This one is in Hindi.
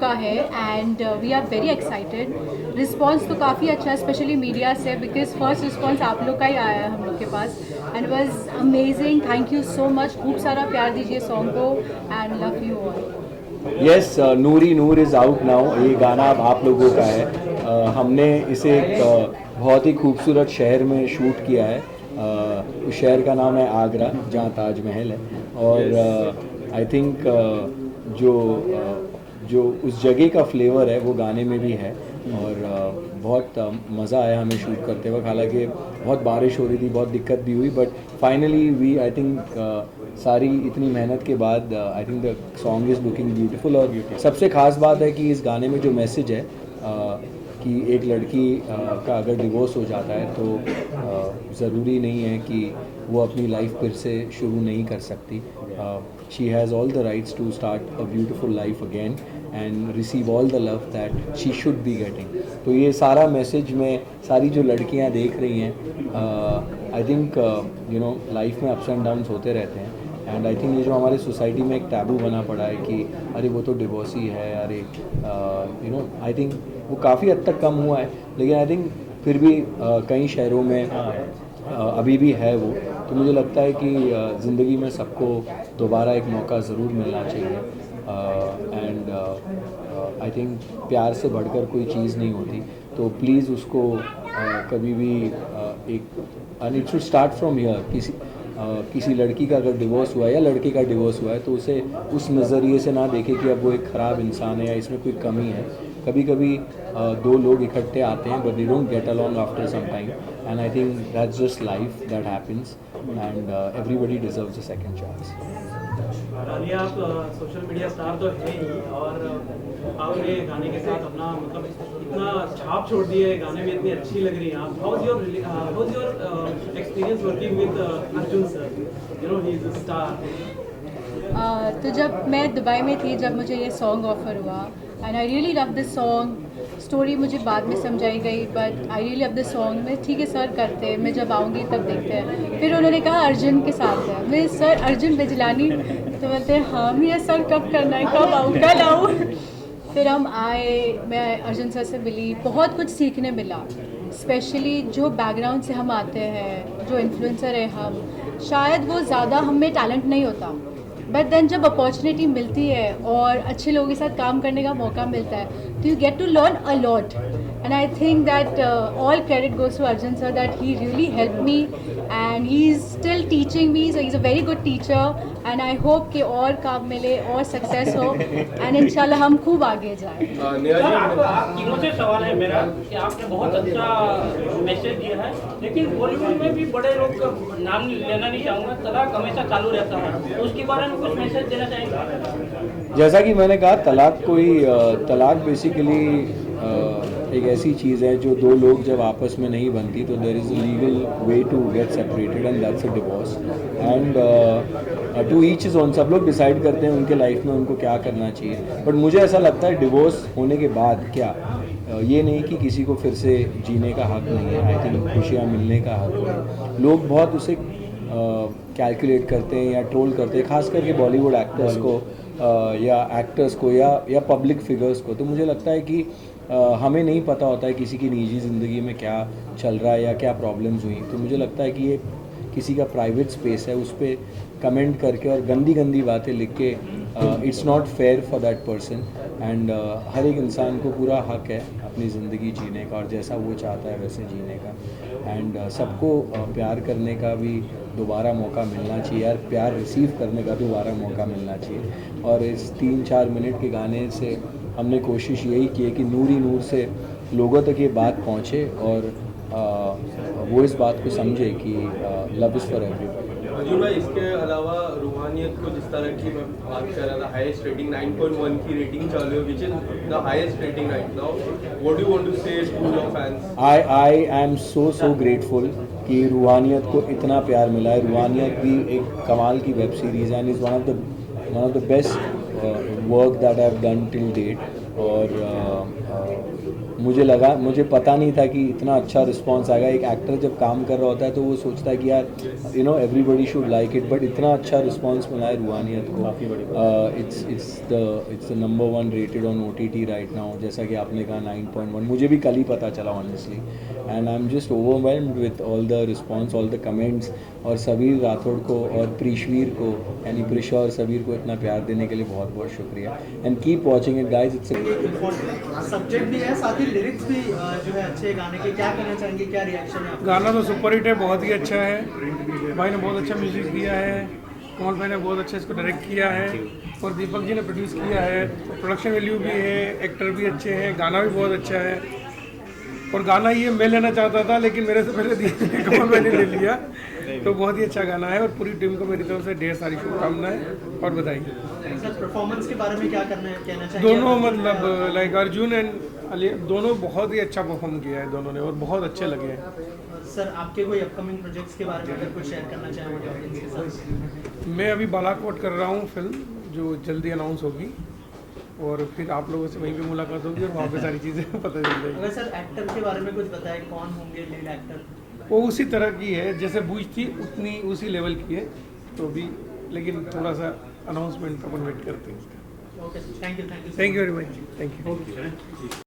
चुका है and we are very excited. Response तो काफ़ी अच्छा है, स्पेशली मीडिया से, बिकॉज फर्स्ट रिस्पांस आप लोग का ही आया है हम लोग के पास and was amazing. Thank you so much, खूब सारा प्यार दीजिए सॉन्ग को and love you all. Yes, Noori Noor is out now. ये गाना अब आप लोगों का है। हमने इसे एक बहुत ही खूबसूरत शहर में शूट किया है। उस शहर का नाम है आगरा, जहाँ ताजमहल है। और आई थिंक जो जो उस जगह का फ्लेवर है वो गाने में भी है। और बहुत मज़ा आया हमें शूट करते वक्त। हालांकि बहुत बारिश हो रही थी, बहुत दिक्कत भी हुई, but finally we I think सारी इतनी मेहनत के बाद I think the song is looking beautiful. और सबसे ख़ास बात है कि इस गाने में जो मैसेज है कि एक लड़की का अगर डिवोर्स हो जाता है तो ज़रूरी नहीं है कि वो अपनी लाइफ फिर से शुरू नहीं कर सकती। She has all the rights to start a beautiful life again and receive all the love that she should be getting. तो ये सारा मैसेज में सारी जो लड़कियां देख रही हैं, I think you know life में अप्स एंड डाउन्स होते रहते हैं। एंड आई थिंक ये जो हमारे सोसाइटी में एक टैबू बना पड़ा है कि अरे वो तो डिवोर्सी है, अरे यू नो, आई थिंक वो काफ़ी हद तक कम हुआ है, लेकिन आई थिंक फिर भी कई शहरों में अभी भी है वो। तो मुझे लगता है कि ज़िंदगी में सबको दोबारा एक मौका ज़रूर मिलना चाहिए। एंड आई थिंक प्यार से बढ़कर कोई चीज़ नहीं होती। तो प्लीज़ उसको कभी भी एक and it should start from here. किसी लड़की का अगर डिवोर्स हुआ है या लड़के का डिवोर्स हुआ है तो उसे उस नज़रिए से ना देखे कि अब वो एक ख़राब इंसान है या इसमें कोई कमी है। कभी कभी दो लोग इकट्ठे आते हैं but they don't get along after some time, and I think that's just life that happens and everybody deserves a second chance. Rani, आप सोशल मीडिया स्टार तो है ही, और आपने गाने के साथ अपना मतलब इतना छाप छोड़ दी है, गाने में इतनी अच्छी लग रही है आप। How is your experience working with Arjun sir? You know he is a star. तो जब मैं दुबई में थी, जब मुझे ये सॉन्ग ऑफर हुआ and I really love this song. Story मुझे बाद में समझाई गई but I really love this song. मैं ठीक है सर करते हैं, मैं जब आऊँगी तब देखते हैं। फिर उन्होंने कहा अर्जुन के साथ है। मैं सर अर्जुन बिजलानी, तो बोलते हैं हाँ मैं सर कब करना है, कब आऊँ, कल आऊँ। फिर हम आए, मैं अर्जुन सर से मिली, बहुत कुछ सीखने मिला। स्पेशली जो बैकग्राउंड से हम आते हैं, जो इन्फ्लुएंसर है हम, शायद वो ज़्यादा हम में टैलेंट नहीं होता, बट देन जब अपॉर्चुनिटी मिलती है और अच्छे लोगों के साथ काम करने का मौका मिलता है तो you get to learn a lot. And I think that all credit goes to Arjun sir, that he really help me and he is still teaching me, so he is a very good teacher. And I hope कि और काम मिले और सक्सेस हो एंड इंशाल्लाह हम खूब आगे जाएं। आप तीनों से सवाल है मेरा कि आपने बहुत अच्छा मैसेज दिया है, लेकिन बॉलीवुड में भी बड़े लोग का नाम लेना नहीं चाहूँगा, तलाक हमेशा चालू रहता है, तो उसके बारे में कुछ मैसेज देना चाहेंगे? जैसा कि मैंने कहा, तलाक बेसिकली एक ऐसी चीज़ है जो दो लोग जब आपस में नहीं बनती तो there is a legal way to get separated and that's a divorce. And to each his own. सब लोग डिसाइड करते हैं उनके लाइफ में उनको क्या करना चाहिए। बट मुझे ऐसा लगता है डिवोर्स होने के बाद क्या, ये नहीं कि किसी को फिर से जीने का हक नहीं है। आई थिंक खुशियाँ मिलने का हक है। लोग बहुत उसे कैलकुलेट करते हैं या ट्रोल करते हैं, खास करके बॉलीवुड एक्टर्स को या एक्टर्स को या पब्लिक फिगर्स को। तो मुझे लगता है कि हमें नहीं पता होता है किसी की निजी ज़िंदगी में क्या चल रहा है या क्या प्रॉब्लम्स हुई। तो मुझे लगता है कि ये किसी का प्राइवेट स्पेस है, उस पर कमेंट करके और गंदी गंदी बातें लिख के it's not fair for that person. And हर एक इंसान को पूरा हक है अपनी ज़िंदगी जीने का और जैसा वो चाहता है वैसे जीने का। एंड सबको प्यार करने का भी दोबारा मौका मिलना चाहिए यार, प्यार रिसीव करने का दोबारा मौका मिलना चाहिए। और इस 3-4 मिनट के गाने से हमने कोशिश यही की है कि नूर ही नूर से लोगों तक ये बात पहुँचे और वो इस बात को समझे कि love is for everybody. Arjun भाई, इसके अलावा रूहानियत को जिस तरह की मैं बात कर रहा था, हाईएस्ट रेटिंग 9.1 की रेटिंग चालू है, which is the highest rating right now. What do you want to say to your fans? I am so grateful कि रूहानियत को इतना प्यार मिला है। रूहानियत भी एक कमाल की वेब सीरीज़ है and is one of the best work that I have done till date. और मुझे पता नहीं था कि इतना अच्छा रिस्पांस आएगा। एक एक्टर जब काम कर रहा होता है तो वो सोचता है कि यार everybody should like it, but इतना अच्छा रिस्पांस मिला है रूहानियत को। It's the number 1 rated on OTT right now, जैसा कि आपने कहा 9.1, मुझे भी कल ही पता चला honestly, and I am just overwhelmed with all the response, all the comments. और सबीर राठौड़ को और प्रीशवीर को, यानी प्रिशा और सबीर को इतना प्यार देने के लिए बहुत बहुत शुक्रिया, and keep watching it guys. It's subject भी है, साथ ही लिरिक्स भी जो है अच्छे गाने के। क्या कहना चाहेंगे, क्या रिएक्शन है आपका? गाना तो सुपर हिट है, बहुत ही अच्छा है। भाई ने बहुत अच्छा म्यूजिक दिया है, कमल भाई ने बहुत अच्छा इसको डायरेक्ट किया है और दीपक जी ने प्रोड्यूस किया है। प्रोडक्शन वैल्यू भी है, एक्टर भी अच्छे हैं, गाना भी बहुत अच्छा है। और गाना ये मैं लेना चाहता था लेकिन मेरे से पहले कमल भाई ने ले लिया, तो बहुत ही अच्छा गाना है और पूरी टीम को मेरी तरफ से ढेर सारी शुभकामनाएं और बधाई। सर परफॉर्मेंस के बारे में क्या कहना चाहेंगे? दोनों मतलब लाइक अर्जुन एंड अली दोनों बहुत ही अच्छा परफॉर्म किया है दोनों ने और बहुत अच्छे लगे हैं। सर आपके कोई अपकमिंग प्रोजेक्ट्स के बारे में अगर कुछ शेयर करना चाहेंगे ऑडियंस के साथ? मैं अभी बालाकोट कर रहा हूँ फिल्म, जो जल्दी अनाउंस होगी और फिर आप लोगों से वहीं पे मुलाकात होगी और वहाँ पे सारी चीज़ें पता चल जाएगी। अगर सर एक्टर के बारे में कुछ बताएं, कौन होंगे लीड एक्टर? वो उसी तरह की है जैसे बूझ थी, उतनी उसी लेवल की है, तो भी लेकिन थोड़ा सा अनाउंसमेंट अपन वेट करते हैं इसका। Okay, thank you thank you very much, thank you.